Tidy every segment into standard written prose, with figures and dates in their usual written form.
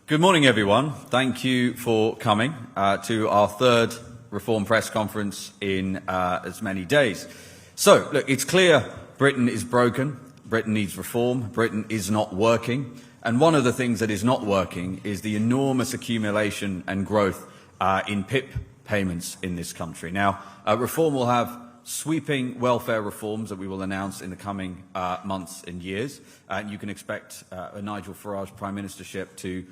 Good morning, everyone. Thank you for coming to our third Reform press conference in as many days. So, look, it's clear Britain is broken. Britain needs reform. Britain is not working. And one of the things that is not working is the enormous accumulation and growth in PIP payments in this country. Now, reform will have sweeping welfare reforms that we will announce in the coming months and years. And you can expect a Nigel Farage Prime Ministership to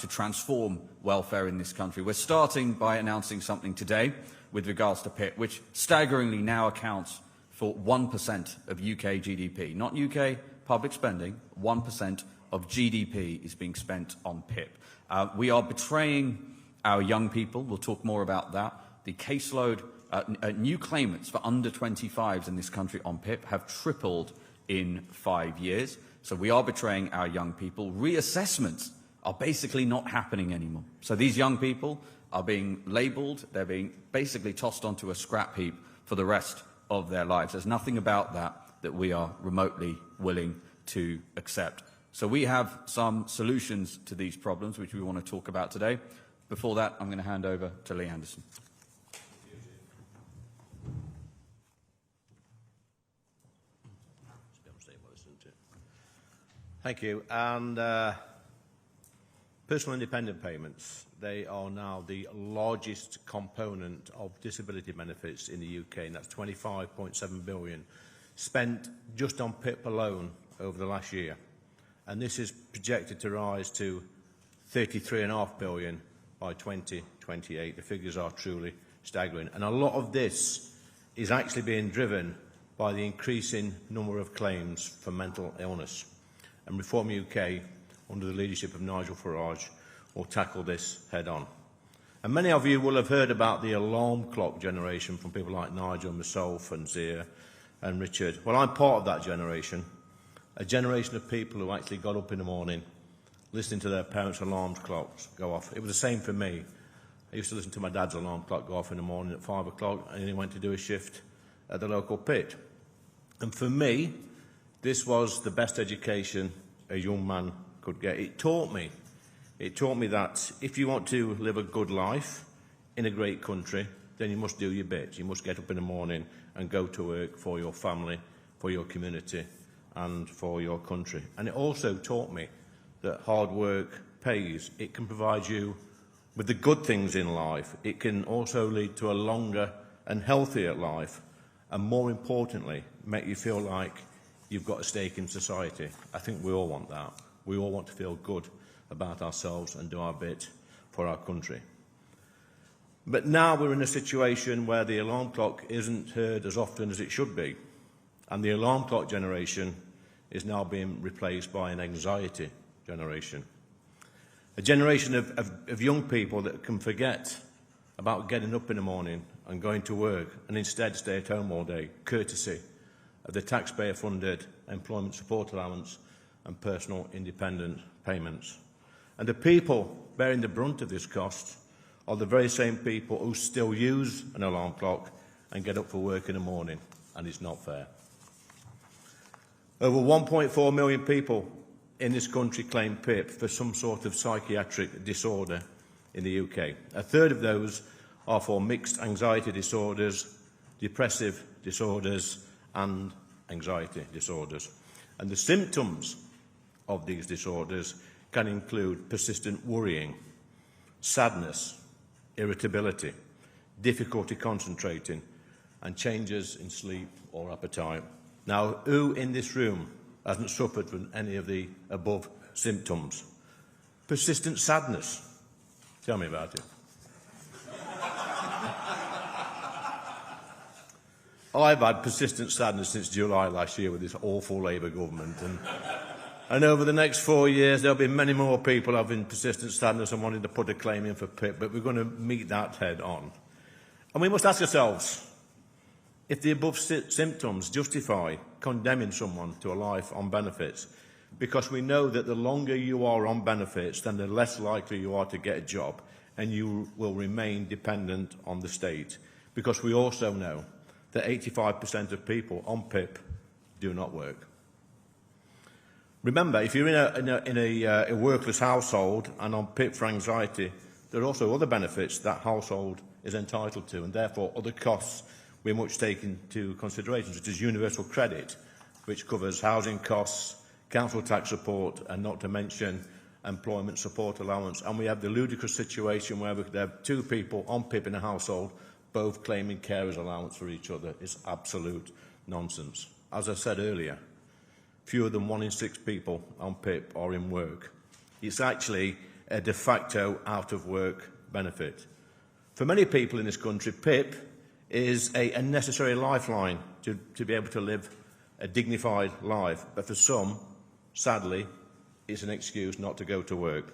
transform welfare in this country. We're starting by announcing something today with regards to PIP, which staggeringly now accounts for 1% of UK GDP. Not UK public spending, 1% of GDP is being spent on PIP. We are betraying our young people. We'll talk more about that. The caseload, new claimants for under 25s in this country on PIP have tripled in 5 years. So we are betraying our young people. Reassessments are basically not happening anymore. So these young people are being labelled, they're being basically tossed onto a scrap heap for the rest of their lives. There's nothing about that we are remotely willing to accept. So we have some solutions to these problems which we want to talk about today. Before that, I'm going to hand over to Lee Anderson. Thank you. And personal independent payments, they are now the largest component of disability benefits in the UK, and that's 25.7 billion spent just on PIP alone over the last year. And this is projected to rise to 33.5 billion by 2028. The figures are truly staggering. And a lot of this is actually being driven by the increasing number of claims for mental illness. And Reform UK, under the leadership of Nigel Farage, will tackle this head-on. And many of you will have heard about the alarm clock generation from people like Nigel, myself and Zia and Richard. Well, I'm part of that generation, a generation of people who actually got up in the morning listening to their parents' alarm clocks go off. It was the same for me. I used to listen to my dad's alarm clock go off in the morning at 5 o'clock, and he went to do a shift at the local pit. And for me, this was the best education a young man could get. It taught me that if you want to live a good life in a great country, then you must do your bit. You must get up in the morning and go to work for your family, for your community and for your country. And it also taught me that hard work pays. It can provide you with the good things in life. It can also lead to a longer and healthier life, and more importantly, make you feel like you've got a stake in society. I think we all want that. We all want to feel good about ourselves and do our bit for our country. But now we're in a situation where the alarm clock isn't heard as often as it should be. And the alarm clock generation is now being replaced by an anxiety generation. A generation of young people that can forget about getting up in the morning and going to work and instead stay at home all day, courtesy of the taxpayer-funded employment support allowance and personal independent payments. And the people bearing the brunt of this cost are the very same people who still use an alarm clock and get up for work in the morning, and it's not fair. Over 1.4 million people in this country claim PIP for some sort of psychiatric disorder in the UK. A third of those are for mixed anxiety disorders, depressive disorders and anxiety disorders. And the symptoms of these disorders can include persistent worrying, sadness, irritability, difficulty concentrating, and changes in sleep or appetite. Now, who in this room hasn't suffered from any of the above symptoms? Persistent sadness. Tell me about it. I've had persistent sadness since July last year with this awful Labour government. And over the next 4 years, there'll be many more people having persistent sadness and wanting to put a claim in for PIP, but we're going to meet that head on. And we must ask ourselves if the above symptoms justify condemning someone to a life on benefits, because we know that the longer you are on benefits, then the less likely you are to get a job, and you will remain dependent on the state. Because we also know that 85% of people on PIP do not work. Remember, if you're in a workless household and on PIP for anxiety, there are also other benefits that household is entitled to, and therefore other costs we must take into consideration, such as universal credit, which covers housing costs, council tax support, and not to mention employment support allowance. And we have the ludicrous situation where we could have two people on PIP in a household, both claiming carers allowance for each other. It's absolute nonsense. As I said earlier, fewer than 1 in 6 people on PIP are in work. It's actually a de facto out-of-work benefit. For many people in this country, PIP is a necessary lifeline to be able to live a dignified life. But for some, sadly, it's an excuse not to go to work.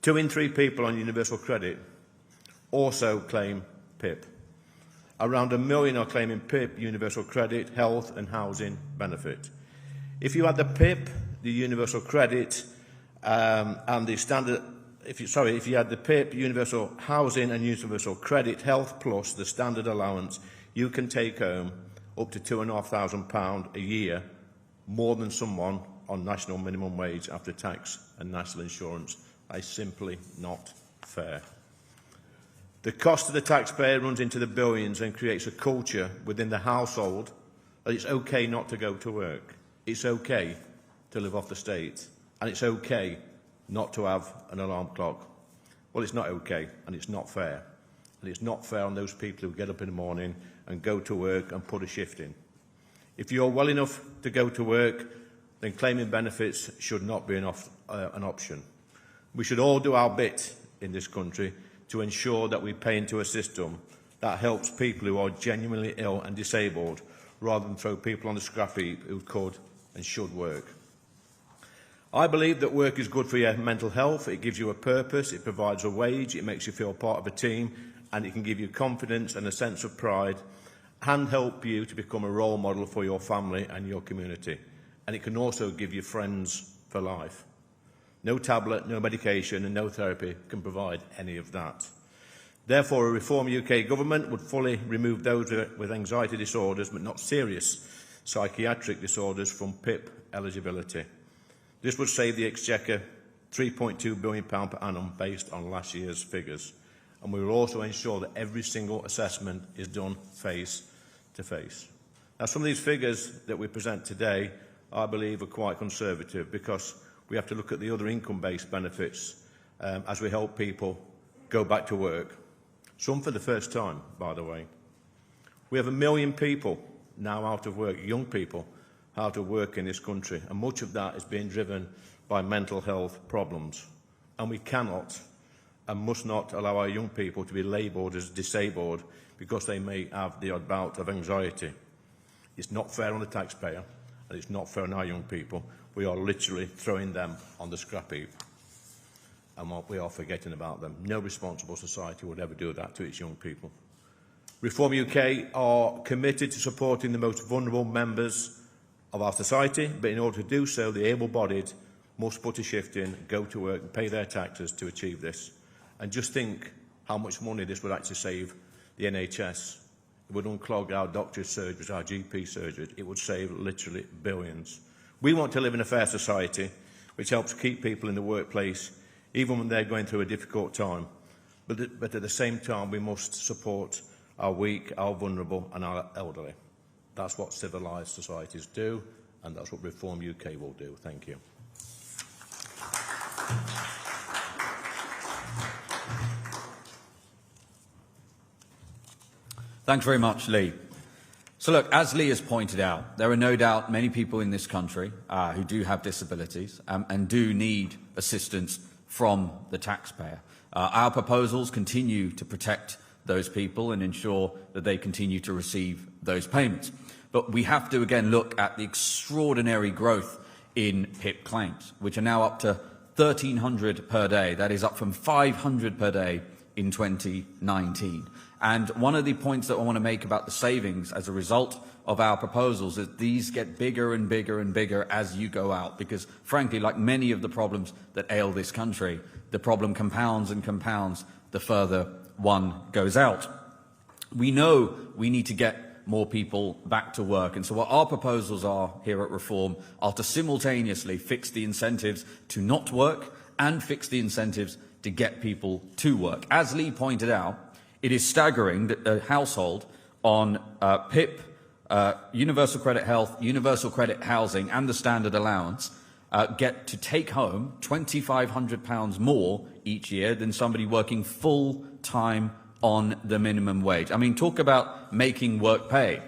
2 in 3 people on universal credit also claim PIP. Around 1 million are claiming PIP, universal credit, health and housing benefit. If you had the PIP, the universal credit, and the standard, if you had the PIP, universal housing and universal credit, health plus the standard allowance, you can take home up to £2,500 a year, more than someone on national minimum wage after tax and national insurance. That is simply not fair. The cost of the taxpayer runs into the billions and creates a culture within the household that it's okay not to go to work. It's okay to live off the state. And it's okay not to have an alarm clock. Well, it's not okay, and it's not fair. And it's not fair on those people who get up in the morning and go to work and put a shift in. If you're well enough to go to work, then claiming benefits should not be an option. We should all do our bit in this country to ensure that we pay into a system that helps people who are genuinely ill and disabled, rather than throw people on the scrap heap who could and should work. I believe that work is good for your mental health. It gives you a purpose, it provides a wage, it makes you feel part of a team, and it can give you confidence and a sense of pride, and help you to become a role model for your family and your community. And it can also give you friends for life. No tablet, no medication and no therapy can provide any of that. Therefore, a Reform UK government would fully remove those with anxiety disorders, but not serious psychiatric disorders, from PIP eligibility. This would save the Exchequer £3.2 billion per annum based on last year's figures. And we will also ensure that every single assessment is done face to face. Now, some of these figures that we present today, I believe, are quite conservative, because we have to look at the other income-based benefits as we help people go back to work. Some for the first time, by the way. We have 1 million people now out of work, young people out of work in this country, and much of that is being driven by mental health problems. And we cannot and must not allow our young people to be labelled as disabled because they may have the odd bout of anxiety. It's not fair on the taxpayer, and it's not fair on our young people. We are literally throwing them on the scrap heap, and we are forgetting about them. No responsible society would ever do that to its young people. Reform UK are committed to supporting the most vulnerable members of our society, but in order to do so, the able-bodied must put a shift in, go to work and pay their taxes to achieve this. And just think how much money this would actually save the NHS. It would unclog our doctors' surgeries, our GP surgeries. It would save literally billions. We want to live in a fair society which helps keep people in the workplace even when they're going through a difficult time. But at the same time, we must support our weak, our vulnerable and our elderly. That's what civilised societies do, and that's what Reform UK will do. Thank you. Thanks very much, Lee. So look, as Lee has pointed out, there are no doubt many people in this country who do have disabilities and do need assistance from the taxpayer. Our proposals continue to protect those people and ensure that they continue to receive those payments. But we have to again look at the extraordinary growth in PIP claims, which are now up to 1,300 per day. That is up from 500 per day in 2019. And one of the points that I want to make about the savings as a result of our proposals is these get bigger and bigger and bigger as you go out, because frankly, like many of the problems that ail this country, the problem compounds and compounds the further one goes out. We know we need to get more people back to work. And so what our proposals are here at Reform are to simultaneously fix the incentives to not work and fix the incentives to get people to work. As Lee pointed out, it is staggering that a household on PIP, Universal Credit Health, Universal Credit Housing and the Standard Allowance get to take home £2,500 more each year than somebody working full-time on the minimum wage. I mean, talk about making work pay.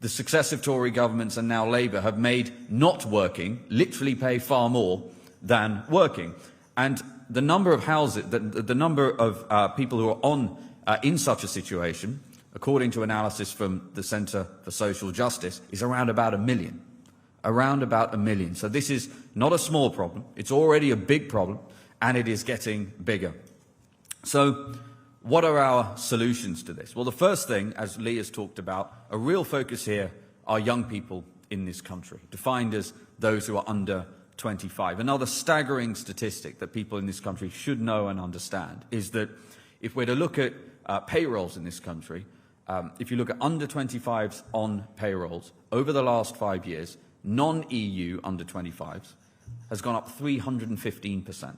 The successive Tory governments and now Labour have made not working literally pay far more than working. And the number of houses, the number of people who are on in such a situation, according to analysis from the Centre for Social Justice, is around about 1 million. Around about 1 million. So this is not a small problem. It's already a big problem, and it is getting bigger. So what are our solutions to this? Well, the first thing, as Lee has talked about, a real focus here are young people in this country, defined as those who are under 25. Another staggering statistic that people in this country should know and understand is that if we're to look at payrolls in this country, if you look at under 25s on payrolls, over the last 5 years, non-EU under 25s has gone up 315%.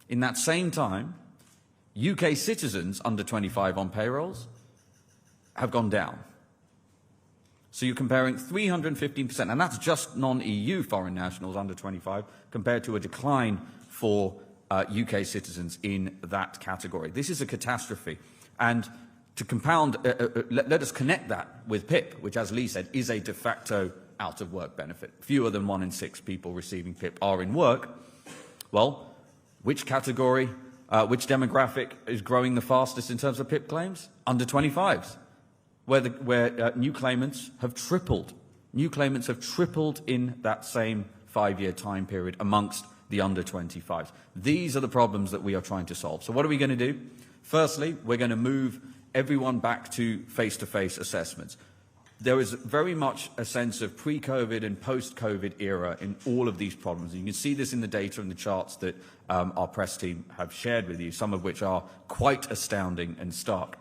In that same time, UK citizens under 25 on payrolls have gone down. So you're comparing 315%, and that's just non-EU foreign nationals under 25, compared to a decline for UK citizens in that category. This is a catastrophe. And to compound, let us connect that with PIP, which, as Lee said, is a de facto out-of-work benefit. Fewer than 1 in 6 people receiving PIP are in work. Well, which category, which demographic is growing the fastest in terms of PIP claims? Under 25s, where new claimants have tripled. New claimants have tripled in that same 5-year time period amongst the under 25s. These are the problems that we are trying to solve. So what are we going to do? Firstly, we're going to move everyone back to face-to-face assessments. There is very much a sense of pre-COVID and post-COVID era in all of these problems. You can see this in the data and the charts that our press team have shared with you, some of which are quite astounding and stark.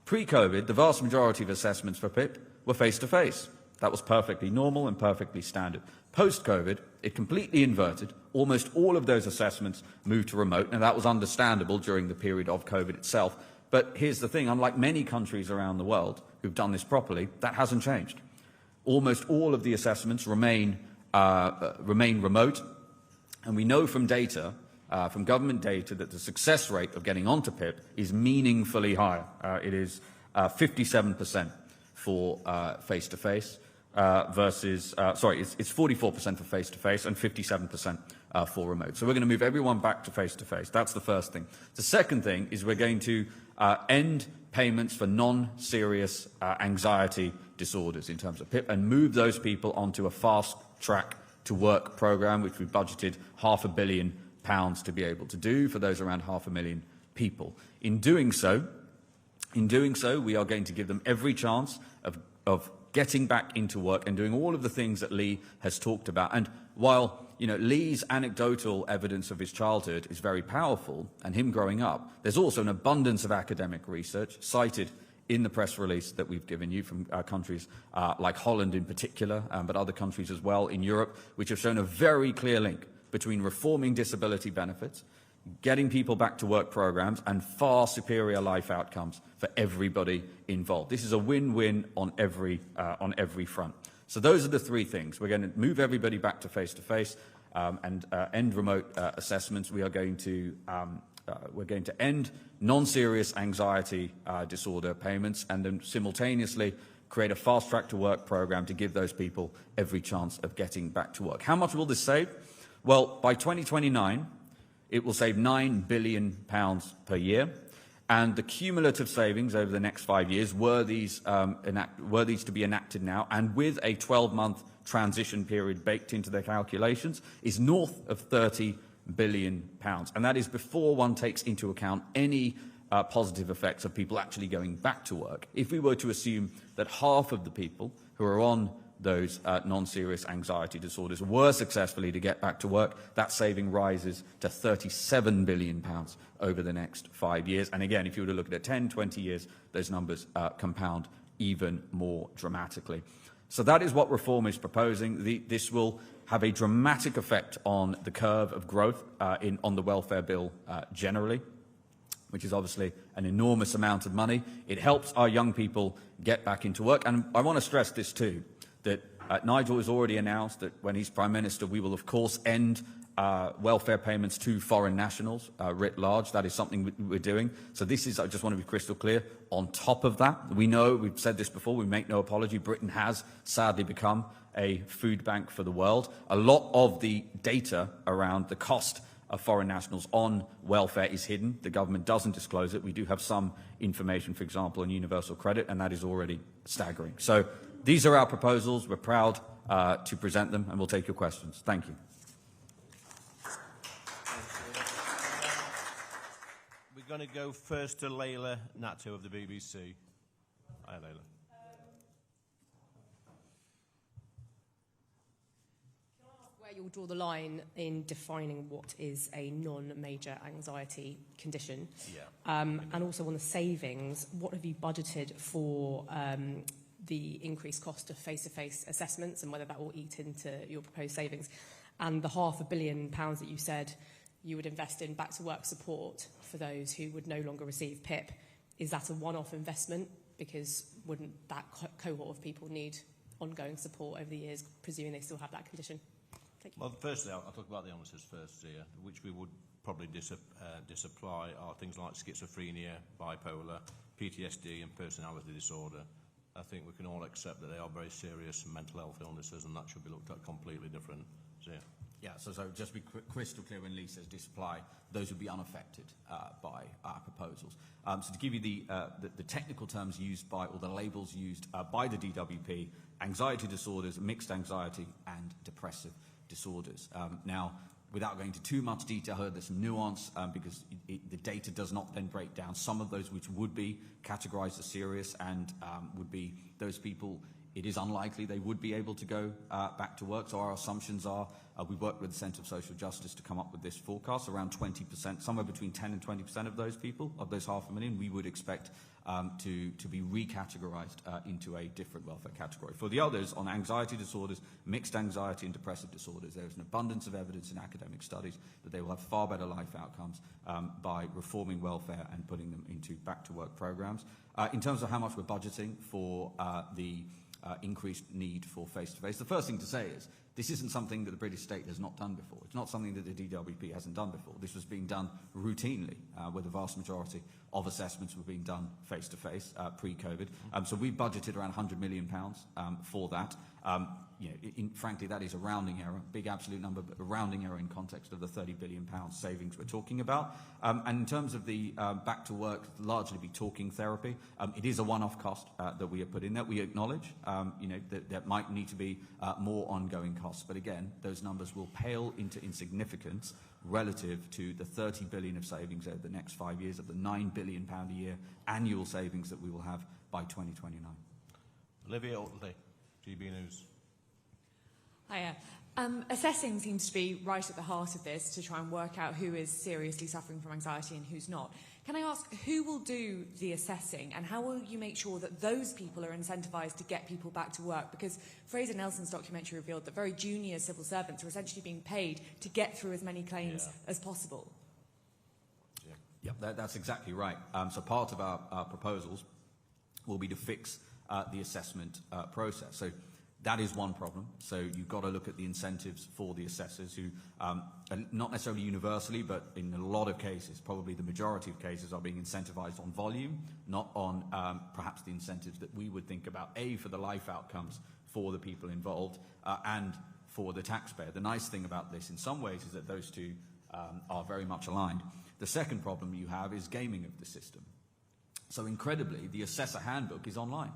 Pre-COVID, the vast majority of assessments for PIP were face-to-face. That was perfectly normal and perfectly standard. Post-COVID, it completely inverted. Almost all of those assessments moved to remote, and that was understandable during the period of COVID itself. But here's the thing, unlike many countries around the world who've done this properly, that hasn't changed. Almost all of the assessments remain remote, and we know from data, from government data, that the success rate of getting onto PIP is meaningfully higher. It is 57% for face-to-face versus, it's 44% for face-to-face and 57% for remote. So we're going to move everyone back to face-to-face. That's the first thing. The second thing is we're going to end payments for non-serious anxiety disorders in terms of PIP and move those people onto a fast-track to work programme, which we've budgeted £500 million to be able to do for those around 500,000 people. In doing so, we are going to give them every chance of getting back into work and doing all of the things that Lee has talked about. And while Lee's anecdotal evidence of his childhood is very powerful, and him growing up, there's also an abundance of academic research cited in the press release that we've given you from countries like Holland in particular, but other countries as well in Europe, which have shown a very clear link between reforming disability benefits, getting people back to work programs, and far superior life outcomes for everybody involved. This is a win-win on every front. So those are the three things. We're going to move everybody back to face-to-face and end remote assessments. We're going to end non-serious anxiety disorder payments, and then simultaneously create a fast-track to work program to give those people every chance of getting back to work. How much will this save? Well, by 2029, it will save £9 billion per year, and the cumulative savings over the next 5 years, were these to be enacted now, and with a 12-month transition period baked into their calculations, is north of £30 billion. And that is before one takes into account any positive effects of people actually going back to work. If we were to assume that half of the people who are on those non-serious anxiety disorders were successfully to get back to work, that saving rises to £37 billion over the next 5 years. And again, if you were to look at it 10, 20 years, those numbers compound even more dramatically. So that is what reform is proposing. This will have a dramatic effect on the curve of growth on the welfare bill generally, which is obviously an enormous amount of money. It helps our young people get back into work. And I want to stress this too, that Nigel has already announced that when he's Prime Minister, we will of course end welfare payments to foreign nationals writ large. That is something we're doing. So this is, I just want to be crystal clear, on top of that. We know, we've said this before, we make no apology, Britain has sadly become a food bank for the world. A lot of the data around the cost of foreign nationals on welfare is hidden. The government doesn't disclose it. We do have some information, for example, on universal credit, and that is already staggering. So these are our proposals. We're proud to present them, and we'll take your questions. Thank you. We're going to go first to Layla Natto of the BBC. Hi, Layla. Where you'll draw the line in defining what is a non-major anxiety condition. Yeah. And also on the savings, what have you budgeted for the increased cost of face-to-face assessments and whether that will eat into your proposed savings? And the £500 million that you said you would invest in back-to-work support for those who would no longer receive PIP, is that a one-off investment? Because wouldn't that cohort of people need ongoing support over the years, presuming they still have that condition? Thank you. Well, firstly, I'll talk about the illnesses first, Zia, which we would probably disapply are things like schizophrenia, bipolar, PTSD and personality disorder. I think we can all accept that they are very serious mental health illnesses and that should be looked at completely different. Zia. Yeah, so just be crystal clear when Lee says disapply, those would be unaffected by our proposals. So to give you the technical terms used by, or the labels used by the DWP, anxiety disorders, mixed anxiety and depressive disorders. Now, without going into too much detail, there's some nuance because the data does not then break down some of those which would be categorized as serious and would be those people. It is unlikely they would be able to go back to work. So our assumptions are, we worked with the Centre for Social Justice to come up with this forecast, around 20%, somewhere between 10 and 20% of those people, of those 500,000, we would expect to be recategorized into a different welfare category. For the others, on anxiety disorders, mixed anxiety and depressive disorders, there is an abundance of evidence in academic studies that they will have far better life outcomes by reforming welfare and putting them into back-to-work programs. In terms of how much we're budgeting for the increased need for face-to-face. The first thing to say is this isn't something that the British state has not done before. It's not something that the DWP hasn't done before. This was being done routinely, where the vast majority of assessments were being done face-to-face pre-COVID. So we budgeted around £100 million for that. Frankly, that is a rounding error, big absolute number, but a rounding error in context of the £30 billion savings we're talking about. And in terms of the back to work, largely be talking therapy, it is a one-off cost that we have put in there. We acknowledge, that there might need to be more ongoing costs. But again, those numbers will pale into insignificance relative to the £30 billion of savings over the next 5 years, of the £9 billion a year annual savings that we will have by 2029. Olivia Otley, GB News. Hiya. Assessing seems to be right at the heart of this to try and work out who is seriously suffering from anxiety and who's not. Can I ask, who will do the assessing and how will you make sure that those people are incentivised to get people back to work? Because Fraser Nelson's documentary revealed that very junior civil servants are essentially being paid to get through as many claims as possible. Yeah, that's exactly right. So part of our proposals will be to fix the assessment process. So that is one problem. So you've got to look at the incentives for the assessors who, not necessarily universally, but in a lot of cases, probably the majority of cases, are being incentivised on volume, not on perhaps the incentives that we would think about, A, for the life outcomes for the people involved, and for the taxpayer. The nice thing about this in some ways is that those two are very much aligned. The second problem you have is gaming of the system. So incredibly, the assessor handbook is online.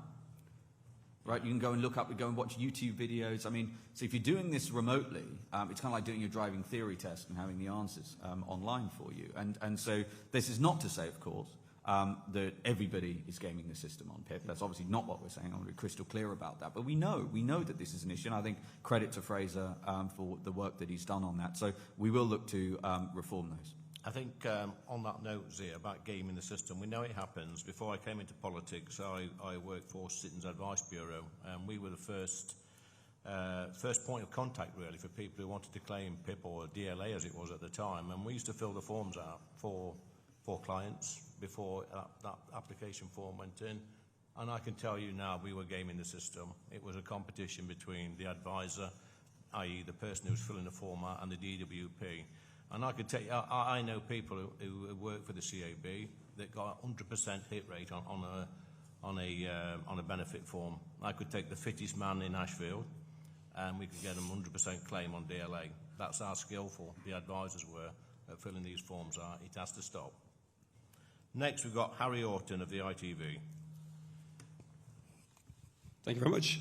Right, you can go and look up, go and watch YouTube videos. I mean, so if you're doing this remotely, it's kind of like doing your driving theory test and having the answers online for you. And so this is not to say, of course, that everybody is gaming the system on PIP. That's obviously not what we're saying. I want to be crystal clear about that. But we know that this is an issue, and I think credit to Fraser for the work that he's done on that. So we will look to reform those. I think on that note, Zia, about gaming the system, we know it happens. Before I came into politics, I worked for Citizens Advice Bureau, and we were the first point of contact, really, for people who wanted to claim PIP or DLA, as it was at the time. And we used to fill the forms out for clients before that application form went in. And I can tell you now, we were gaming the system. It was a competition between the advisor, i.e. the person who was filling the form out, and the DWP. And I could tell you, I know people who work for the CAB that got a 100% hit rate on a benefit form. I could take the fittest man in Ashfield, and we could get them 100% claim on DLA. That's how skillful the advisors were at filling these forms out. It has to stop. Next, we've got Harry Orton of the ITV. Thank you very much.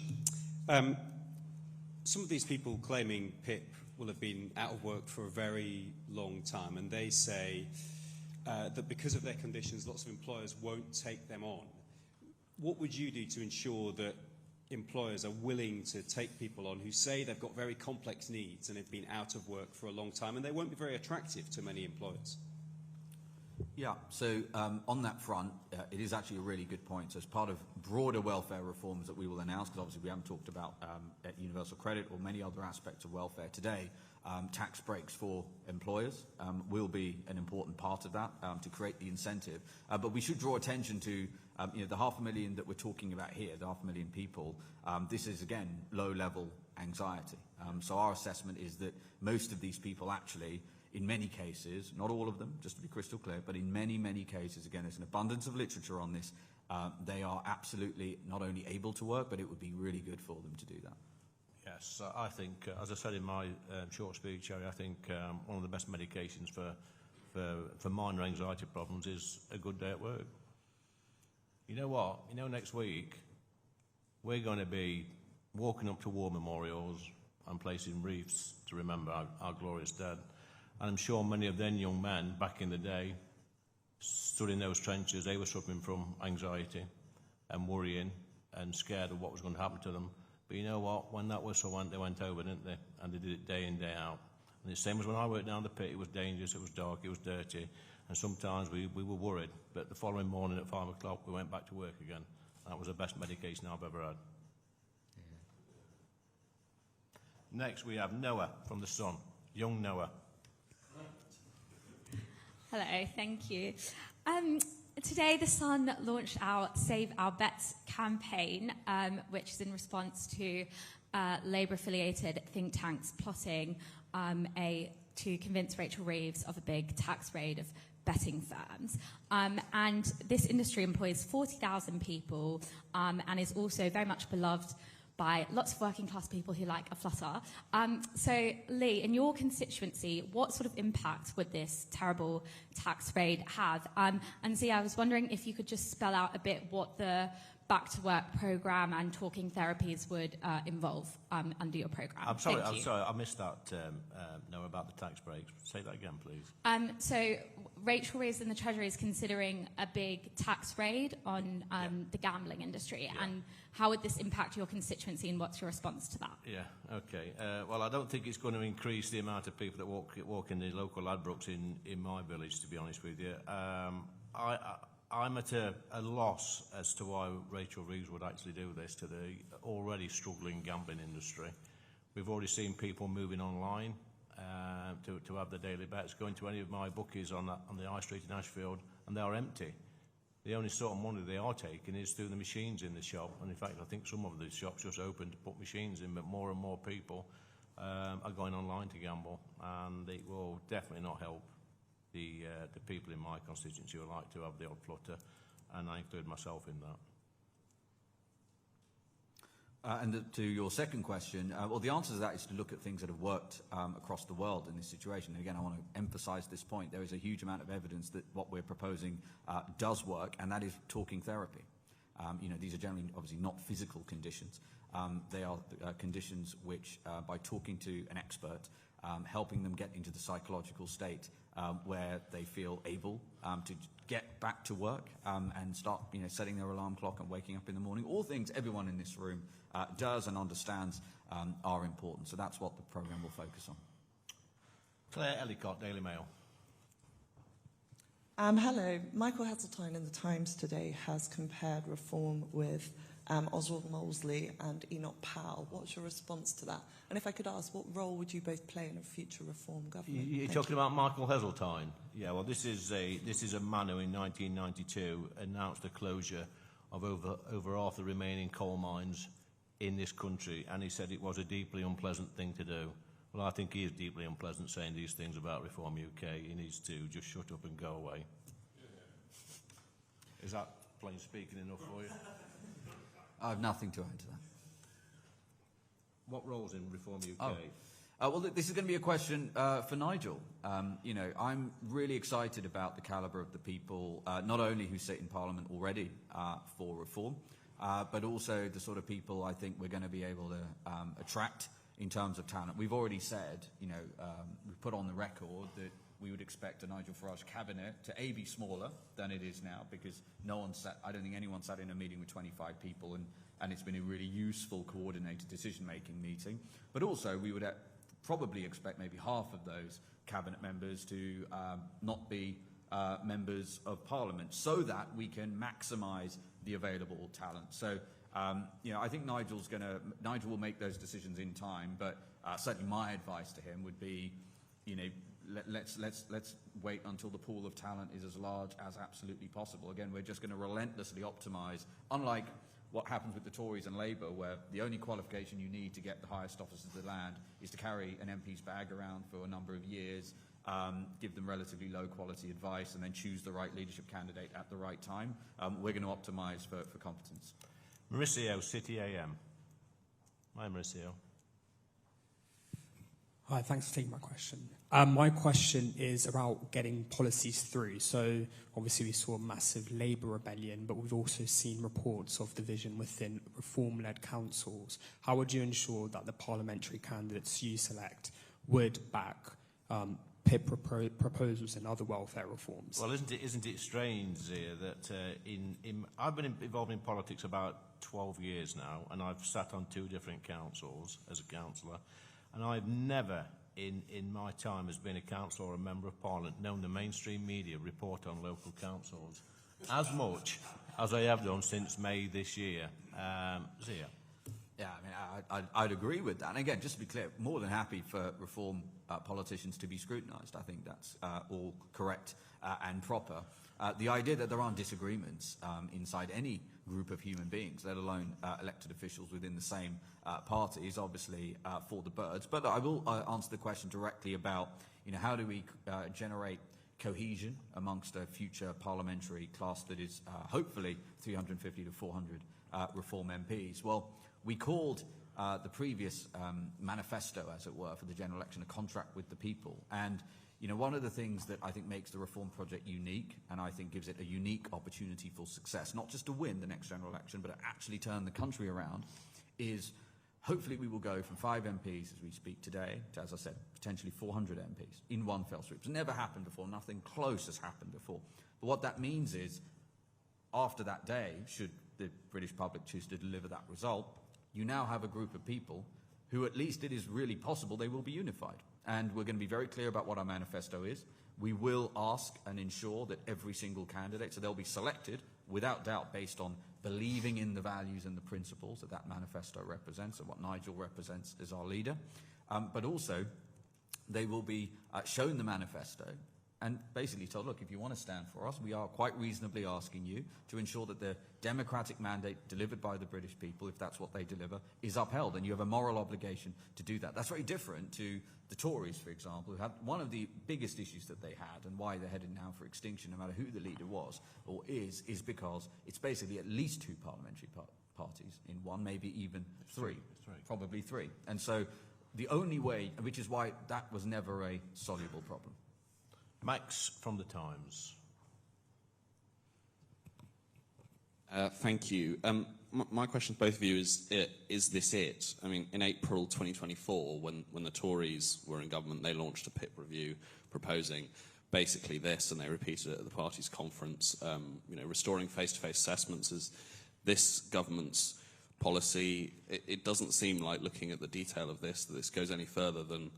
Some of these people claiming PIP will have been out of work for a very long time, and they say that because of their conditions, lots of employers won't take them on. What would you do to ensure that employers are willing to take people on who say they've got very complex needs and have been out of work for a long time, and they won't be very attractive to many employers? Yeah, so on that front, it is actually a really good point. So as part of broader welfare reforms that we will announce, because obviously we haven't talked about universal credit or many other aspects of welfare today, tax breaks for employers will be an important part of that to create the incentive. But we should draw attention to the 500,000 that we're talking about here, the 500,000 people. This is, again, low-level anxiety. So our assessment is that most of these people actually, in many cases, not all of them, just to be crystal clear, but in many, many cases, again, there's an abundance of literature on this, they are absolutely not only able to work, but it would be really good for them to do that. Yes, I think, as I said in my short speech, Harry, I think one of the best medications for minor anxiety problems is a good day at work. You know what? You know, next week, we're going to be walking up to war memorials and placing wreaths to remember our glorious dead. And I'm sure many of them young men back in the day stood in those trenches. They were suffering from anxiety and worrying and scared of what was going to happen to them. But you know what? When that whistle went, they went over, didn't they? And they did it day in, day out. And the same as when I worked down the pit, it was dangerous, it was dark, it was dirty. And sometimes we were worried. But the following morning at 5 o'clock, we went back to work again. That was the best medication I've ever had. Yeah. Next, we have Noah from The Sun. Young Noah. Hello, thank you. Today, The Sun launched our Save Our Bets campaign, which is in response to Labour-affiliated think tanks plotting to convince Rachel Reeves of a big tax raid of betting firms. And this industry employs 40,000 people and is also very much beloved by lots of working class people who like a flutter. So, Lee, in your constituency, what sort of impact would this terrible tax raid have? And Zia, I was wondering if you could just spell out a bit what the back to work programme and talking therapies would involve under your programme. I'm sorry, I missed that, Noah, about the tax breaks. Say that again, please. So Rachel Reeves in the Treasury is considering a big tax raid on the gambling industry. Yeah. And how would this impact your constituency, and what's your response to that? Yeah, okay. Well, I don't think it's going to increase the amount of people that walk in the local Ladbrokes in my village, to be honest with you. I'm at a loss as to why Rachel Reeves would actually do this to the already struggling gambling industry. We've already seen people moving online to have their daily bets, going to any of my bookies on the High Street in Ashfield, and they are empty. The only sort of money they are taking is through the machines in the shop, and in fact I think some of the shops just open to put machines in, but more and more people are going online to gamble, and it will definitely not help the people in my constituency who like to have the odd flutter, and I include myself in that. And to your second question, well, the answer to that is to look at things that have worked across the world in this situation. And again, I want to emphasise this point. There is a huge amount of evidence that what we're proposing does work, and that is talking therapy. These are generally, obviously, not physical conditions. They are conditions which, by talking to an expert, helping them get into the psychological state where they feel able to get back to work and start, setting their alarm clock and waking up in the morning. All things everyone in this room does and understands are important. So that's what the programme will focus on. Claire Ellicott, Daily Mail. Hello. Michael Heseltine in the Times today has compared reform with Oswald Molesley and Enoch Powell. What's your response to that? And if I could ask, what role would you both play in a future reform government? You're talking about Michael Heseltine? Yeah, well, this is a man who in 1992 announced the closure of over half the remaining coal mines in this country, and he said it was a deeply unpleasant thing to do. Well, I think he is deeply unpleasant saying these things about Reform UK. He needs to just shut up and go away. Is that plain speaking enough for you? I have nothing to add to that. What roles in Reform UK? Well, this is going to be a question for Nigel. You know, I'm really excited about the calibre of the people, not only who sit in Parliament already for reform, but also the sort of people I think we're going to be able to attract in terms of talent. We've already said, you know, we've put on the record that we would expect a Nigel Farage cabinet to be smaller than it is now, because no one sat, I don't think anyone sat in a meeting with 25 people, and it's been a really useful coordinated decision-making meeting. But also we would probably expect maybe half of those cabinet members to not be members of Parliament, so that we can maximise the available talent. So you know, I think Nigel will make those decisions in time, but certainly my advice to him would be, you know, let's wait until the pool of talent is as large as absolutely possible. Again, we're just going to relentlessly optimise, unlike what happens with the Tories and Labour, where the only qualification you need to get the highest offices of the land is to carry an MP's bag around for a number of years, give them relatively low quality advice, and then choose the right leadership candidate at the right time. We're going to optimise for competence. Mauricio, City AM. Hi, Mauricio. Hi, thanks for taking my question. My question is about getting policies through. So obviously we saw a massive Labour rebellion, but we've also seen reports of division within reform-led councils. How would you ensure that the parliamentary candidates you select would back PIP proposals and other welfare reforms? Well, isn't it strange, Zia, that I've been involved in politics about 12 years now, and I've sat on 2 different councils as a councillor, and I've never in my time as being a councillor or a member of Parliament known the mainstream media report on local councils as much as I have done since May this year. Zia? Yeah, I mean, I'd agree with that. And again, just to be clear, more than happy for reform politicians to be scrutinised. I think that's all correct and proper. The idea that there aren't disagreements inside any group of human beings, let alone elected officials within the same party, is obviously for the birds. But I will answer the question directly about, you know, how do we generate cohesion amongst a future parliamentary class that is hopefully 350 to 400 reform MPs. Well, we called the previous manifesto, as it were, for the general election, a contract with the people. And you know, one of the things that I think makes the reform project unique, and I think gives it a unique opportunity for success, not just to win the next general election, but to actually turn the country around, is hopefully we will go from 5 MPs as we speak today to, as I said, potentially 400 MPs in one fell swoop. It's never happened before. Nothing close has happened before. But what that means is, after that day, should the British public choose to deliver that result, you now have a group of people who, at least it is really possible, they will be unified. And we're going to be very clear about what our manifesto is. We will ask and ensure that every single candidate, so they'll be selected without doubt based on believing in the values and the principles that that manifesto represents and what Nigel represents as our leader. But also, they will be shown the manifesto and basically told, look, if you want to stand for us, we are quite reasonably asking you to ensure that the democratic mandate delivered by the British people, if that's what they deliver, is upheld, and you have a moral obligation to do that. That's very different to the Tories, for example, who had one of the biggest issues that they had, and why they're headed now for extinction, no matter who the leader was or is because it's basically at least 2 parliamentary parties in one, maybe even 3, probably 3. And so the only way, which is why that was never a soluble problem. Max from the Times. Thank you. My question to both of you is this it? I mean, in April 2024, when the Tories were in government, they launched a PIP review proposing basically this, and they repeated it at the party's conference. You know, restoring face-to-face assessments is this government's policy. It doesn't seem like, looking at the detail of this, that this goes any further than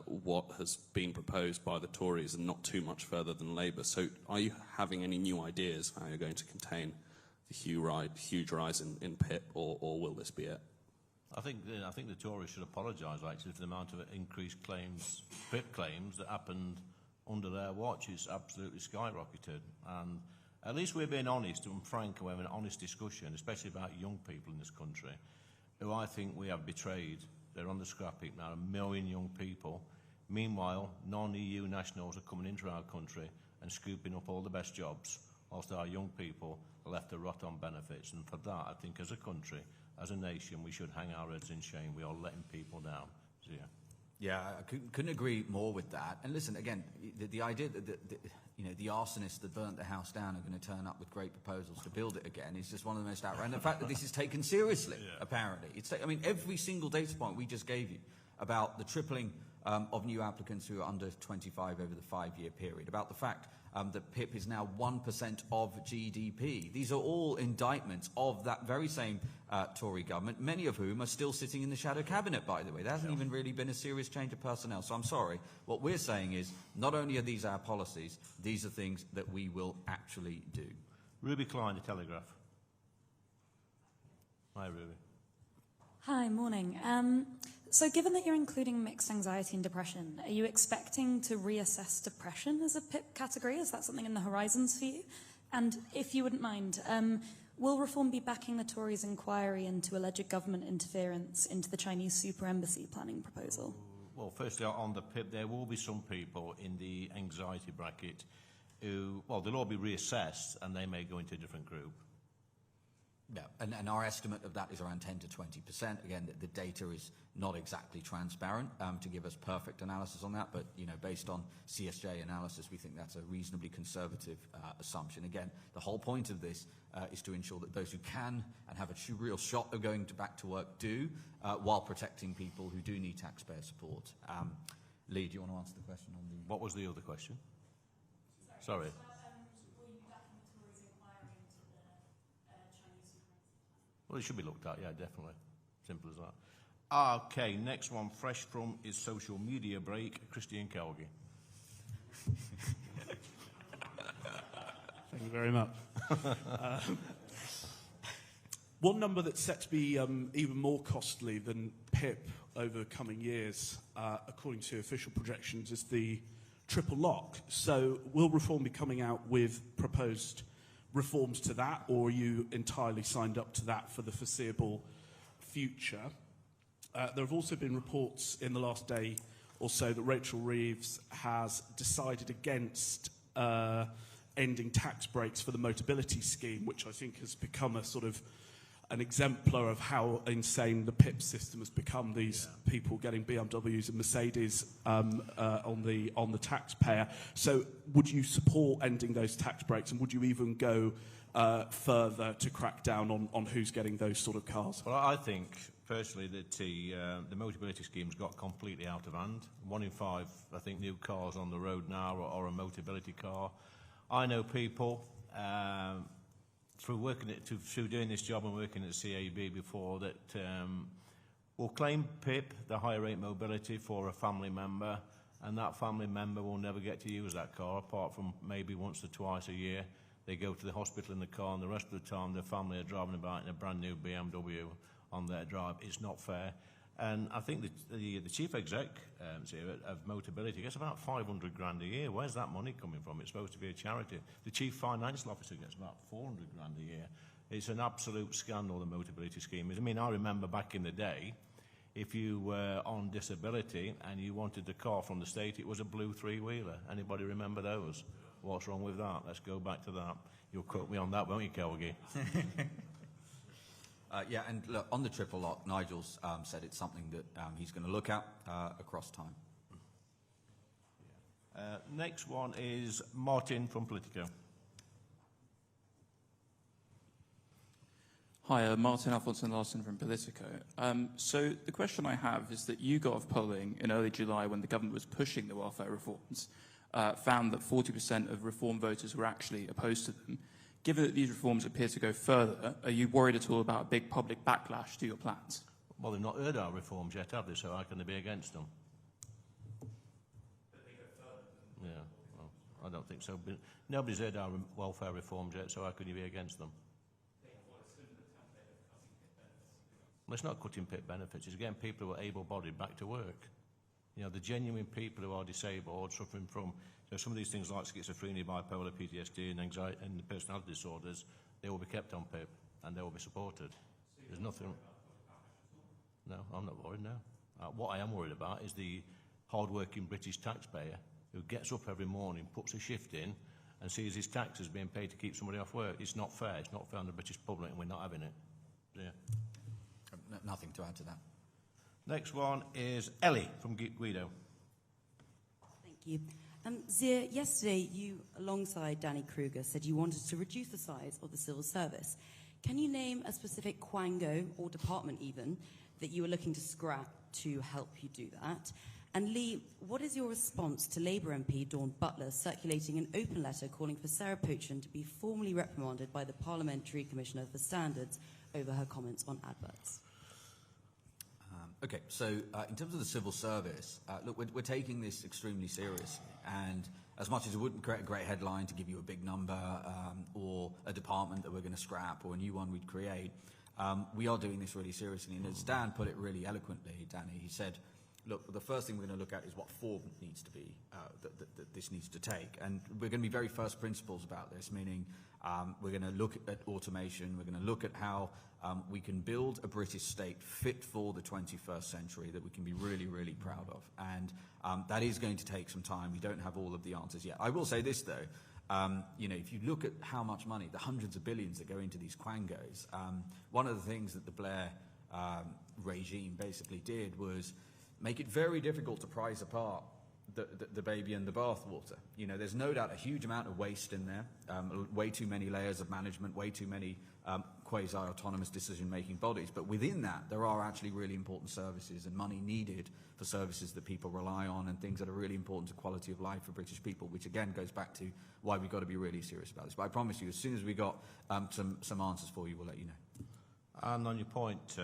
what has been proposed by the Tories and not too much further than Labour. So are you having any new ideas for how you're going to contain the huge rise in PIP, or will this be it? I think the Tories should apologise actually for the amount of increased claims, PIP claims, that happened under their watch. It's absolutely skyrocketed. And at least we're being honest and frank, and we're having an honest discussion, especially about young people in this country, who I think we have betrayed. They're on the scrap heap now, 1 million young people. Meanwhile, non-EU nationals are coming into our country and scooping up all the best jobs, whilst our young people are left to rot on benefits. And for that, I think as a country, as a nation, we should hang our heads in shame. We are letting people down. Zia. Yeah, I couldn't agree more with that. And listen, again, the idea that the arsonists that burnt the house down are going to turn up with great proposals to build it again is just one of the most outrageous. And the fact that this is taken seriously, apparently. I mean, every single data point we just gave you about the tripling of new applicants who are under 25 over the 5-year period, about the fact that PIP is now 1% of GDP. These are all indictments of that very same Tory government, many of whom are still sitting in the shadow cabinet, by the way. There hasn't even really been a serious change of personnel. So I'm sorry. What we're saying is, not only are these our policies, these are things that we will actually do. Ruby Klein, The Telegraph. Hi, Ruby. Hi, morning. So given that you're including mixed anxiety and depression, are you expecting to reassess depression as a PIP category? Is that something in the horizons for you? And if you wouldn't mind, will Reform be backing the Tories' inquiry into alleged government interference into the Chinese super embassy planning proposal? Well, firstly, on the PIP, there will be some people in the anxiety bracket who, well, they'll all be reassessed and they may go into a different group. Yeah, and our estimate of that is around 10 to 20%. Again, the data is not exactly transparent to give us perfect analysis on that, but based on CSJ analysis, we think that's a reasonably conservative assumption. Again, the whole point of this is to ensure that those who can and have a real shot of going back to work do, while protecting people who do need taxpayer support. Lee, do you want to answer the question on the... What was the other question? Sorry. Well, it should be looked at, yeah, definitely. Simple as that. Okay, next one, fresh from his social media break, Christian Kelgi. Thank you very much. One number that's set to be even more costly than PIP over the coming years, according to official projections, is the triple lock. So will Reform be coming out with proposed reforms to that, or are you entirely signed up to that for the foreseeable future? There have also been reports in the last day or so that Rachel Reeves has decided against ending tax breaks for the Motability scheme, which I think has become a sort of an exemplar of how insane the PIP system has become. These people getting BMWs and Mercedes on the taxpayer. So would you support ending those tax breaks, and would you even go further to crack down on who's getting those sort of cars? Well, I think personally that the Motability scheme's got completely out of hand. 1 in 5, I think, new cars on the road now are a Motability car. I know people through doing this job and working at CAB before that will claim PIP, the higher rate mobility, for a family member, and that family member will never get to use that car apart from maybe once or twice a year. They go to the hospital in the car, and the rest of the time their family are driving about in a brand new BMW on their drive. It's not fair. And I think the chief exec of Motability gets about 500 grand a year. Where's that money coming from? It's supposed to be a charity. The chief financial officer gets about 400 grand a year. It's an absolute scandal, the Motability scheme. I mean, I remember back in the day, if you were on disability and you wanted a car from the state, it was a blue 3-wheeler. Anybody remember those? What's wrong with that? Let's go back to that. You'll quote me on that, won't you, Kelgi? Yeah, and look, on the triple lock, Nigel's said it's something that he's going to look at across time. Next one is Martin from Politico. Hi, Martin Alfonso-Larsen from Politico. So the question I have is that YouGov polling in early July, when the government was pushing the welfare reforms, found that 40% of Reform voters were actually opposed to them. Given that these reforms appear to go further, are you worried at all about a big public backlash to your plans? Well, they've not heard our reforms yet, have they? So how can they be against them? I don't think so. But nobody's heard our welfare reforms yet, so how can you be against them? Well, it's not cutting PIP benefits. It's getting people who are able-bodied back to work. You know, the genuine people who are disabled, suffering from some of these things like schizophrenia, bipolar, PTSD, and anxiety and personality disorders, they will be kept on PIP and they will be supported. There's nothing. No, I'm not worried now. What I am worried about is the hard-working British taxpayer who gets up every morning, puts a shift in, and sees his taxes being paid to keep somebody off work. It's not fair. It's not fair on the British public, and we're not having it. Yeah. Nothing to add to that. Next one is Ellie from Guido. Thank you. Zia, yesterday you, alongside Danny Kruger, said you wanted to reduce the size of the civil service. Can you name a specific quango, or department even, that you were looking to scrap to help you do that? And Lee, what is your response to Labour MP Dawn Butler circulating an open letter calling for Sarah Pochen to be formally reprimanded by the Parliamentary Commissioner for Standards over her comments on adverts? Okay, so in terms of the civil service, look, we're taking this extremely seriously, and as much as it wouldn't create a great headline to give you a big number or a department that we're going to scrap or a new one we'd create, we are doing this really seriously. And as Dan put it really eloquently, Danny, he said, look, the first thing we're going to look at is what form needs to be, that this needs to take. And we're going to be very first principles about this, meaning we're going to look at automation, we're going to look at how we can build a British state fit for the 21st century that we can be really, really proud of. And that is going to take some time. We don't have all of the answers yet. I will say this, though. You know, if you look at how much money, the hundreds of billions that go into these quangos, one of the things that the Blair regime basically did was make it very difficult to prize apart the baby and the bathwater. You know, there's no doubt a huge amount of waste in there, way too many layers of management, way too many quasi-autonomous decision-making bodies. But within that, there are actually really important services and money needed for services that people rely on and things that are really important to quality of life for British people, which again goes back to why we've got to be really serious about this. But I promise you, as soon as we got some answers for you, we'll let you know. And on your point,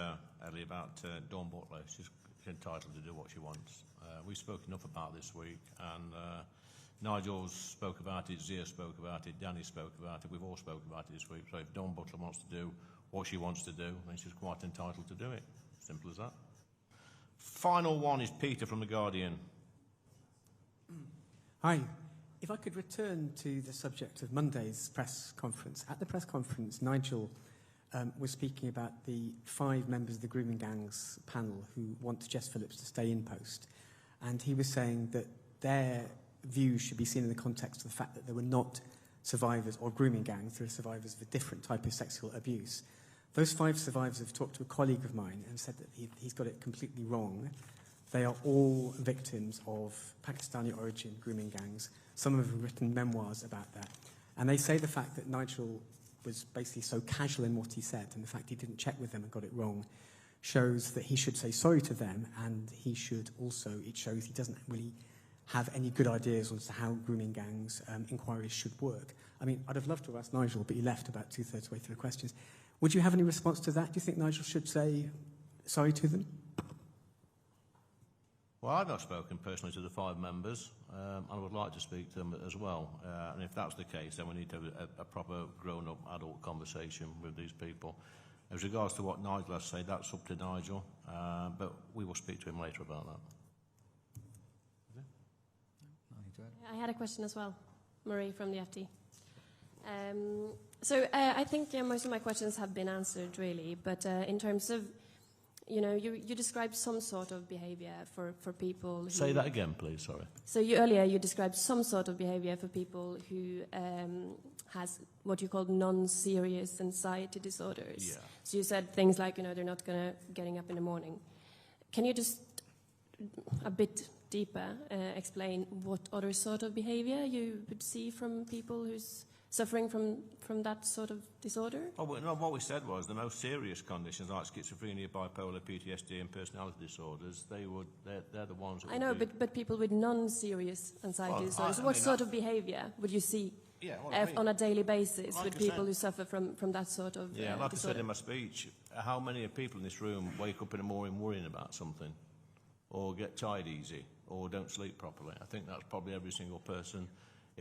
Ellie, about Dawn Butler, she's entitled to do what she wants. We spoke enough about this week, and Nigel spoke about it, Zia spoke about it, Danny spoke about it, we've all spoken about it this week. So if Dawn Butler wants to do what she wants to do, then she's quite entitled to do it. Simple as that. Final one is Peter from The Guardian. Hi. If I could return to the subject of Monday's press conference. At the press conference, Nigel was speaking about the 5 members of the grooming gangs panel who want Jess Phillips to stay in post. And he was saying that their views should be seen in the context of the fact that there were not survivors or grooming gangs, there are survivors of a different type of sexual abuse. Those 5 survivors have talked to a colleague of mine and said that he's got it completely wrong. They are all victims of Pakistani origin grooming gangs. Some of them have written memoirs about that. And they say the fact that Nigel was basically so casual in what he said, and the fact he didn't check with them and got it wrong, shows that he should say sorry to them, and he should also, it shows he doesn't really have any good ideas as to how grooming gangs inquiries should work. I mean, I'd have loved to have asked Nigel, but he left about 2/3 way through the questions. Would you have any response to that? Do you think Nigel should say sorry to them? Well, I've not spoken personally to the 5 members. I would like to speak to them as well. And if that's the case, then we need to have a proper grown-up adult conversation with these people. As regards to what Nigel has said, that's up to Nigel, but we will speak to him later about that. I had a question as well, Marie from the FT. I think most of my questions have been answered, really, but in terms of, you described some sort of behavior for people who... Say that again, please, sorry. So earlier you described some sort of behavior for people who has what you called non-serious anxiety disorders. Yeah. So you said things like, they're not getting up in the morning. Can you just, a bit deeper, explain what other sort of behavior you would see from people who's suffering from that sort of disorder? Oh, no, what we said was the most serious conditions like schizophrenia, bipolar, PTSD and personality disorders, they're the ones that I know, but people with non-serious anxiety disorders, what sort of behavior would you see on a daily basis with people who suffer from that sort of like disorder? I said in my speech, how many people in this room wake up in the morning worrying about something, or get tired easy, or don't sleep properly? I think that's probably every single person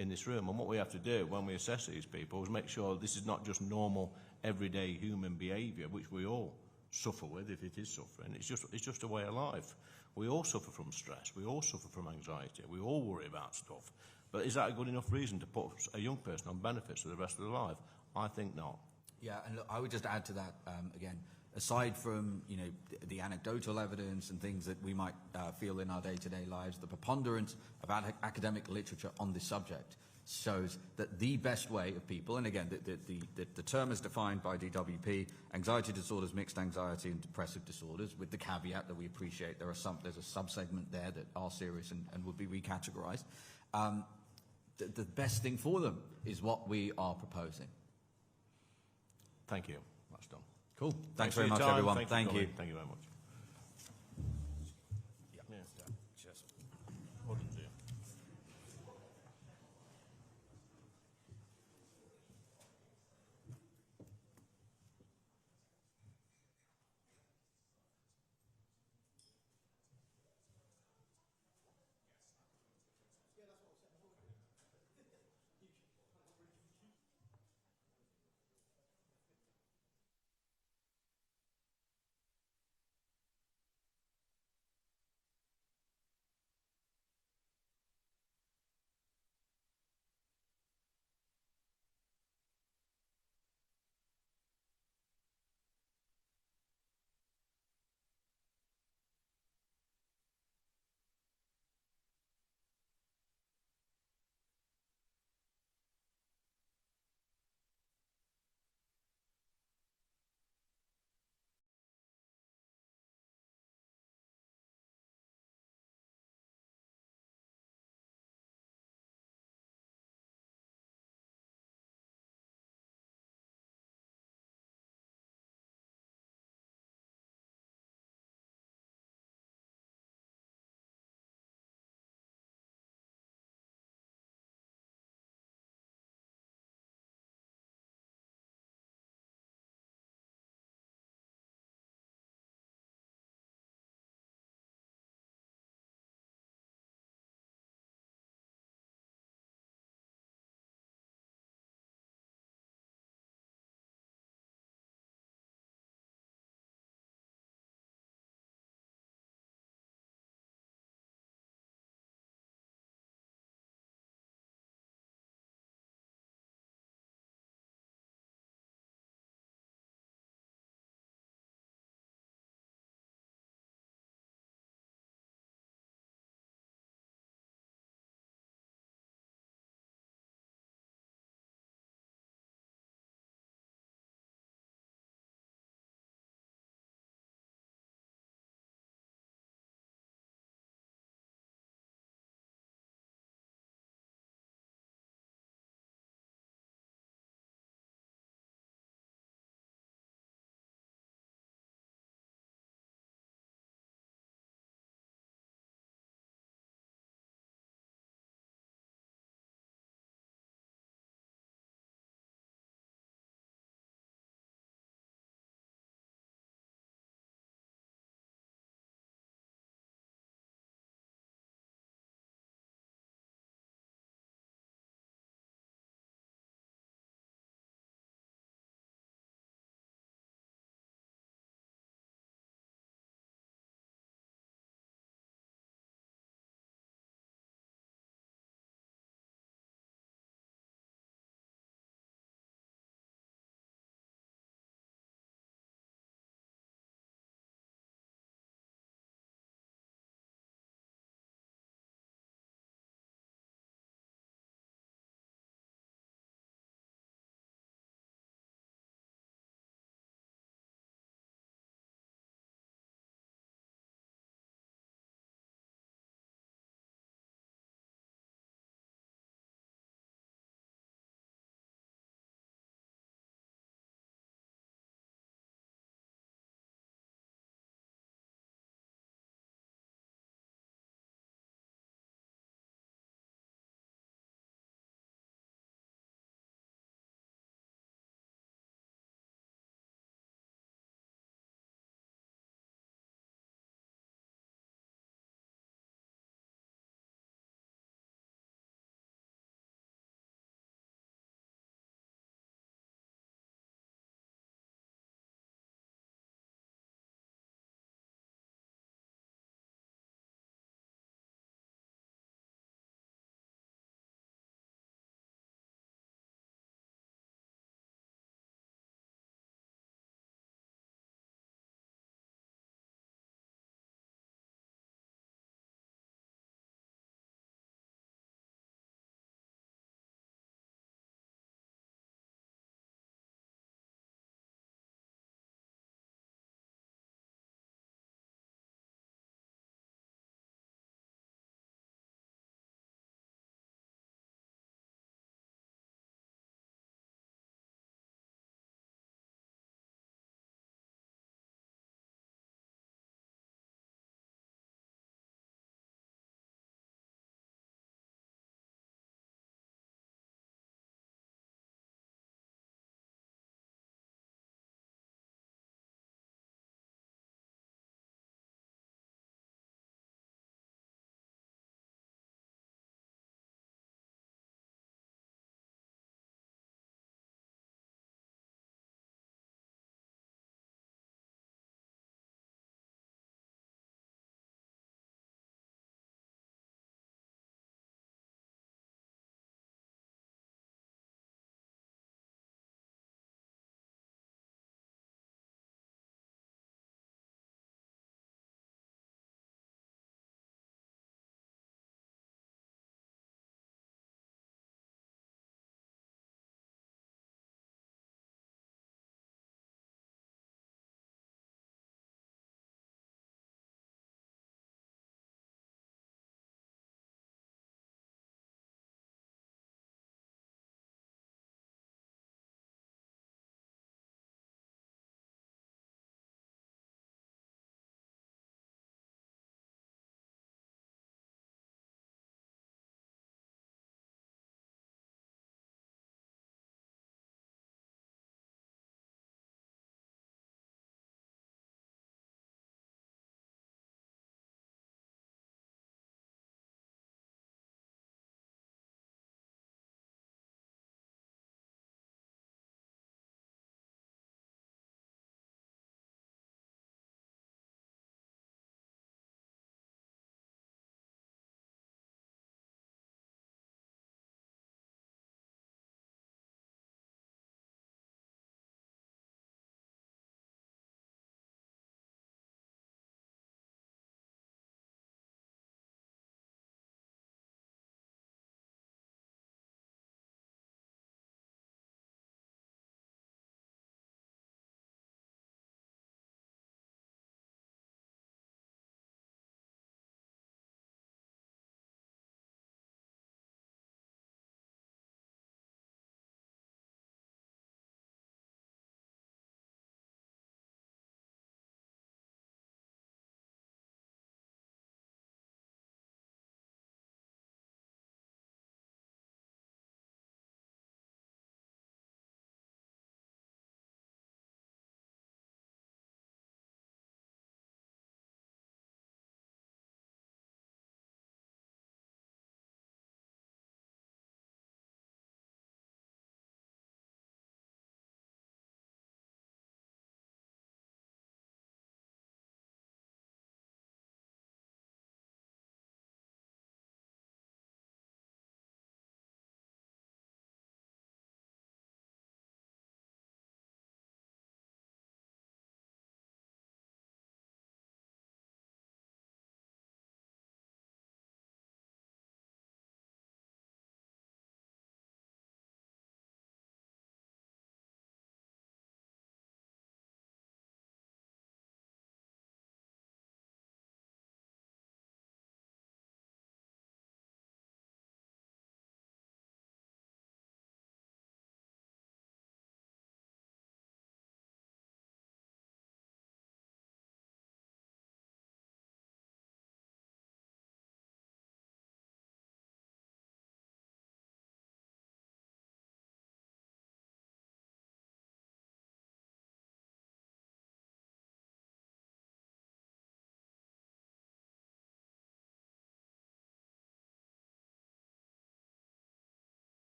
in this room. And what we have to do when we assess these people is make sure this is not just normal, everyday human behaviour, which we all suffer with if it is suffering. It's just a way of life. We all suffer from stress. We all suffer from anxiety. We all worry about stuff. But is that a good enough reason to put a young person on benefits for the rest of their life? I think not. Yeah, and look, I would just add to that, again, aside from, you know, the anecdotal evidence and things that we might feel in our day-to-day lives, the preponderance of academic literature on this subject shows that the best way of people, and again, the term is defined by DWP, anxiety disorders, mixed anxiety and depressive disorders, with the caveat that we appreciate there's a sub-segment there that are serious and would be recategorized. The best thing for them is what we are proposing. Thank you. That's done. Cool. Thanks very much, everyone. Thank you. Thank you very much.